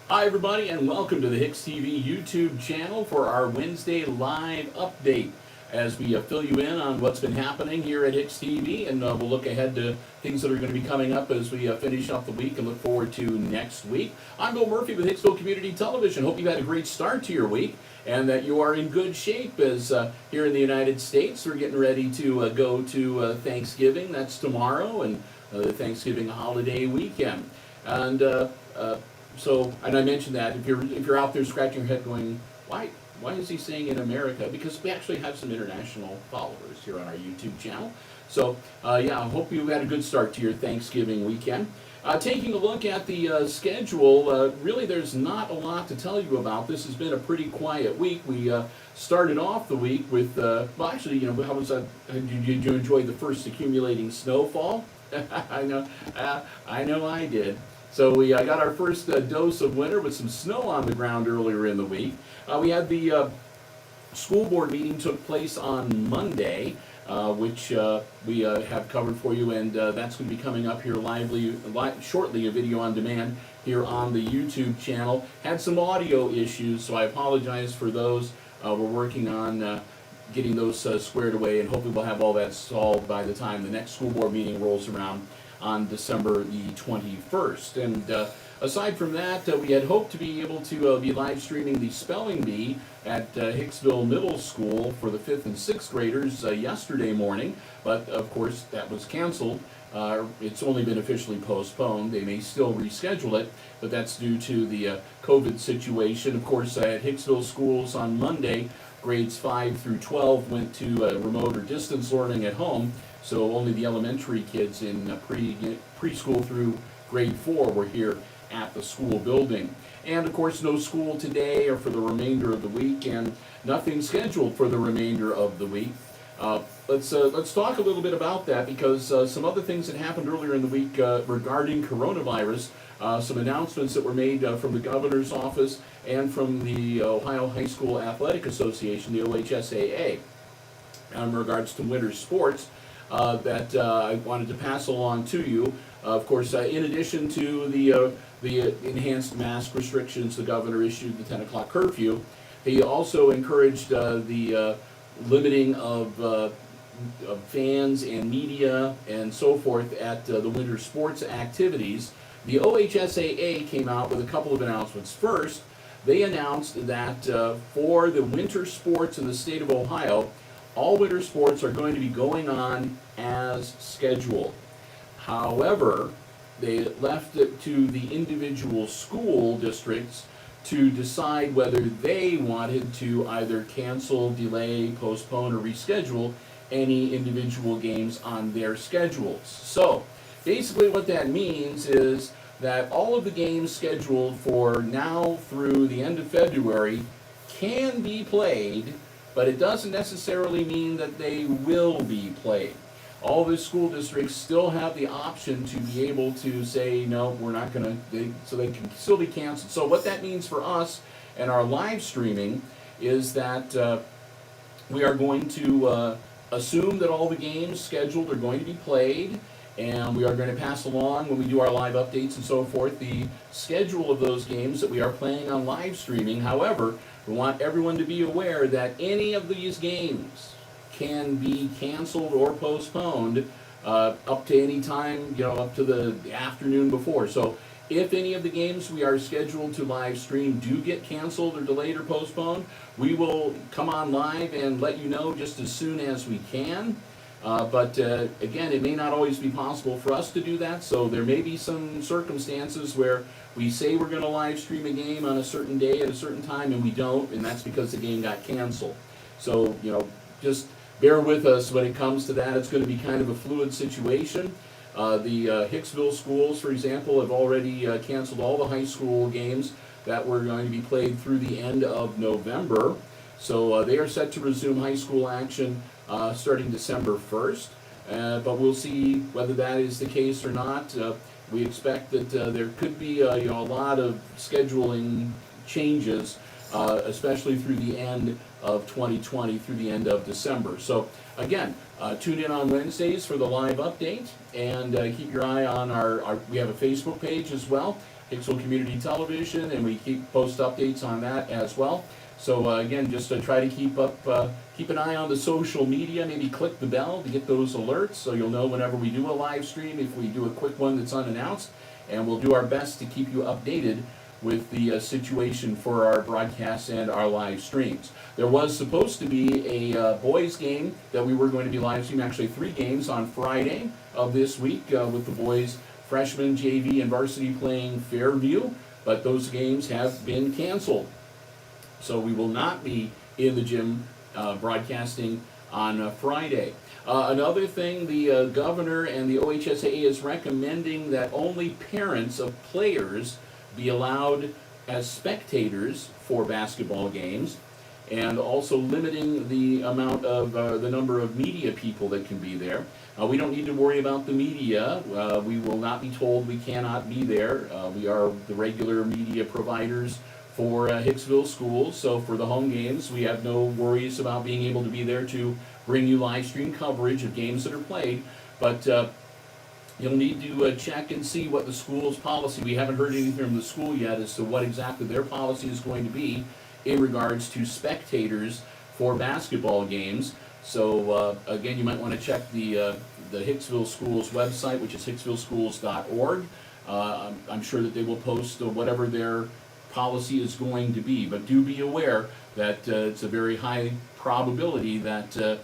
Hi everybody and welcome to the HIX-TV YouTube channel for our Wednesday live update as we fill you in on what's been happening here at HIX-TV, and we'll look ahead to things that are going to be coming up as we finish up the week and look forward to next week. I'm Bill Murphy with Hicksville Community Television. Hope you've had a great start to your week and that you are in good shape as here in the United States we're getting ready to go to Thanksgiving. That's tomorrow, and the Thanksgiving holiday weekend. And and I mentioned that if you're out there scratching your head going, why is he saying in America? Because we actually have some international followers here on our YouTube channel. So yeah, I hope you had a good start to your Thanksgiving weekend. Taking a look at the schedule, really there's not a lot to tell you about. This has been a pretty quiet week. We started off the week with, well actually, you know, how was that? Did you enjoy the first accumulating snowfall? I know I did. So we got our first dose of winter with some snow on the ground earlier in the week. We had the school board meeting took place on Monday, which we have covered for you, and that's going to be coming up here shortly, a video on demand here on the YouTube channel. Had some audio issues, so I apologize for those. We're working on getting those squared away, and hopefully we'll have all that solved by the time the next school board meeting rolls around on December the 21st. And aside from that, we had hoped to be able to be live streaming the spelling bee at Hicksville Middle School for the 5th and 6th graders yesterday morning, but of course that was canceled. It's only been officially postponed. They may still reschedule it, but that's due to the COVID situation. Of course, at Hicksville schools on Monday, grades 5 through 12 went to remote or distance learning at home, so only the elementary kids in preschool through grade 4 were here at the school building. And of course, no school today or for the remainder of the week, and nothing scheduled for the remainder of the week. Let's talk a little bit about that, because some other things that happened earlier in the week regarding coronavirus, some announcements that were made from the governor's office and from the Ohio High School Athletic Association, the OHSAA, in regards to winter sports that I wanted to pass along to you. Of course, in addition to the enhanced mask restrictions, the governor issued the 10 o'clock curfew. He also encouraged the limiting of fans and media and so forth at the winter sports activities. The OHSAA came out with a couple of announcements. First, they announced that for the winter sports in the state of Ohio, all winter sports are going to be going on as scheduled. However, they left it to the individual school districts to decide whether they wanted to either cancel, delay, postpone, or reschedule any individual games on their schedules. So, basically what that means is that all of the games scheduled for now through the end of February can be played, but it doesn't necessarily mean that they will be played. All the school districts still have the option to be able to say, no, we're not going to, so they can still be canceled. So what that means for us and our live streaming is that we are going to assume that all the games scheduled are going to be played, and we are going to pass along, when we do our live updates and so forth, the schedule of those games that we are playing on live streaming. However, we want everyone to be aware that any of these games can be canceled or postponed up to any time, you know, up to the afternoon before. So if any of the games we are scheduled to live stream do get canceled or delayed or postponed, we will come on live and let you know just as soon as we can. But again, it may not always be possible for us to do that, so there may be some circumstances where we say we're going to live stream a game on a certain day at a certain time and we don't, and that's because the game got canceled. So, you know, just bear with us when it comes to that. It's going to be kind of a fluid situation. The Hicksville schools, for example, have already canceled all the high school games that were going to be played through the end of November. So they are set to resume high school action starting December 1st. But we'll see whether that is the case or not. We expect that there could be a lot of scheduling changes, especially through the end of 2020, through the end of December. So again, tune in on Wednesdays for the live update, and keep your eye on our we have a Facebook page as well. Hicksville Community Television, and we post updates on that as well. So again, just to try to keep an eye on the social media, maybe click the bell to get those alerts so you'll know whenever we do a live stream, if we do a quick one that's unannounced, and we'll do our best to keep you updated with the situation for our broadcasts and our live streams. There was supposed to be a boys game that we were going to be live streaming, actually 3 games on Friday of this week with the boys freshman, JV, and varsity playing Fairview, but those games have been canceled. So we will not be in the gym broadcasting on Friday. Another thing, the governor and the OHSAA is recommending that only parents of players be allowed as spectators for basketball games, and also limiting the amount of the number of media people that can be there. We don't need to worry about the media. We will not be told we cannot be there. We are the regular media providers for Hicksville schools, so for the home games, we have no worries about being able to be there to bring you live stream coverage of games that are played, but you'll need to check and see what the school's policy, we haven't heard anything from the school yet as to what exactly their policy is going to be in regards to spectators for basketball games. So again, you might want to check the Hicksville Schools website, which is hicksvilleschools.org. I'm sure that they will post whatever their policy is going to be, but do be aware that it's a very high probability that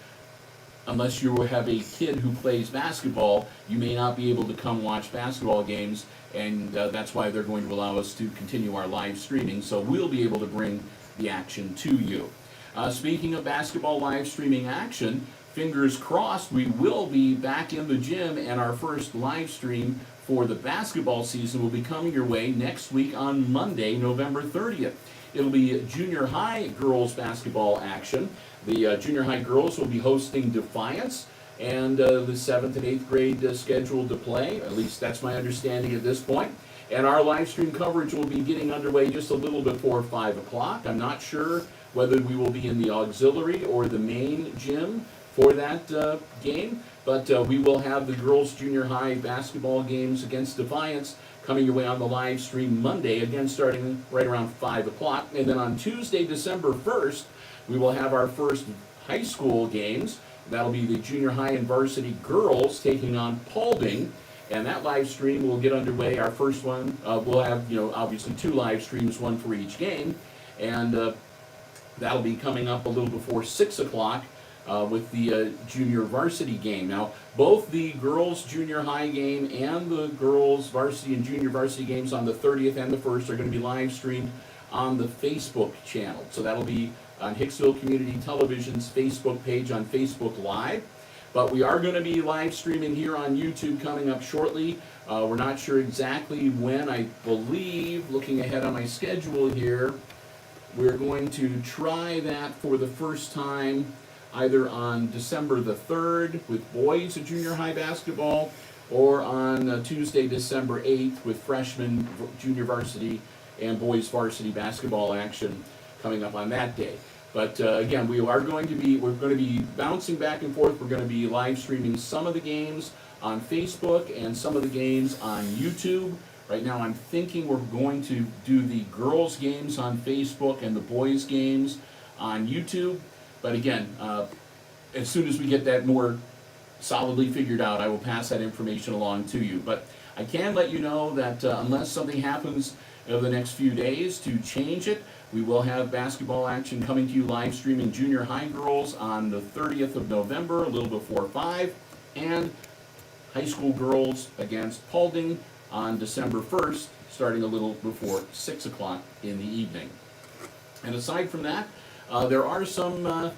unless you have a kid who plays basketball, you may not be able to come watch basketball games, and that's why they're going to allow us to continue our live streaming, so we'll be able to bring the action to you. Speaking of basketball live streaming action, fingers crossed we will be back in the gym, and our first live stream for the basketball season will be coming your way next week on Monday, November 30th. It'll be junior high girls basketball action. The junior high girls will be hosting Defiance, and the 7th and 8th grade scheduled to play. At least that's my understanding at this point. And our live stream coverage will be getting underway just a little before 5 o'clock. I'm not sure whether we will be in the auxiliary or the main gym for that game, but we will have the girls junior high basketball games against Defiance coming your way on the live stream Monday, again starting right around 5 o'clock. And then on Tuesday, December 1st, we will have our first high school games. That'll be the junior high and varsity girls taking on Paulding, and that live stream will get underway. Our first one, we'll have, obviously 2 live streams, one for each game, and that'll be coming up a little before 6 o'clock. With the junior varsity game. Now, both the girls junior high game and the girls varsity and junior varsity games on the 30th and the 1st are going to be live streamed on the Facebook channel. So that'll be on Hicksville Community Television's Facebook page on Facebook Live. But we are going to be live streaming here on YouTube coming up shortly. We're not sure exactly when. I believe, looking ahead on my schedule here, we're going to try that for the first time either on December the 3rd with boys junior high basketball, or on Tuesday, December 8th with freshman junior varsity and boys varsity basketball action coming up on that day. But again, we're going to be bouncing back and forth. We're going to be live streaming some of the games on Facebook and some of the games on YouTube. Right now I'm thinking we're going to do the girls games on Facebook and the boys games on YouTube. But again, as soon as we get that more solidly figured out, I will pass that information along to you. But I can let you know that unless something happens over the next few days to change it, we will have basketball action coming to you live streaming junior high girls on the 30th of November, a little before 5, and high school girls against Paulding on December 1st, starting a little before 6 o'clock in the evening. And aside from that, there are some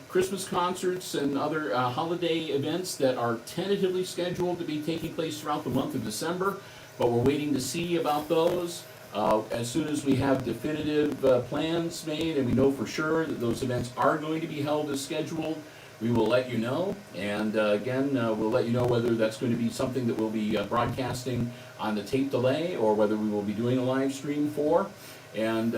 Christmas concerts and other holiday events that are tentatively scheduled to be taking place throughout the month of December, but we're waiting to see about those. As soon as we have definitive plans made and we know for sure that those events are going to be held as scheduled, we will let you know. And again, we'll let you know whether that's going to be something that we'll be broadcasting on the tape delay or whether we will be doing a live stream for. And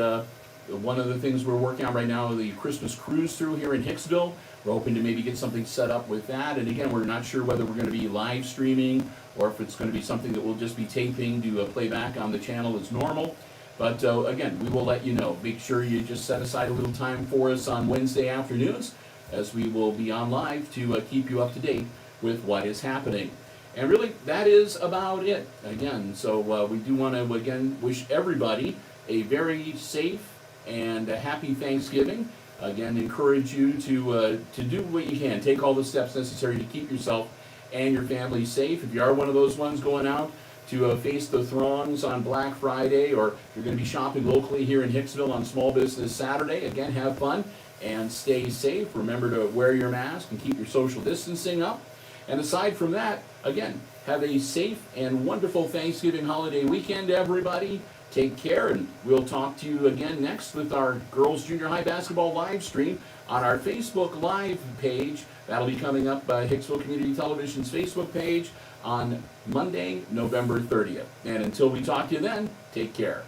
one of the things we're working on right now is the Christmas cruise through here in Hicksville. We're hoping to maybe get something set up with that. And again, we're not sure whether we're going to be live streaming or if it's going to be something that we'll just be taping to play back on the channel as normal. But again, we will let you know. Make sure you just set aside a little time for us on Wednesday afternoons, as we will be on live to keep you up to date with what is happening. And really, that is about it. Again, so we do want to, again, wish everybody a very safe and a happy Thanksgiving. Again, encourage you to do what you can. Take all the steps necessary to keep yourself and your family safe. If you are one of those ones going out to face the throngs on Black Friday, or you're going to be shopping locally here in Hicksville on Small Business Saturday, again, have fun and stay safe. Remember to wear your mask and keep your social distancing up. And aside from that, again, have a safe and wonderful Thanksgiving holiday weekend, everybody. Take care, and we'll talk to you again next with our Girls Junior High Basketball live stream on our Facebook Live page. That'll be coming up by Hicksville Community Television's Facebook page on Monday, November 30th. And until we talk to you then, take care.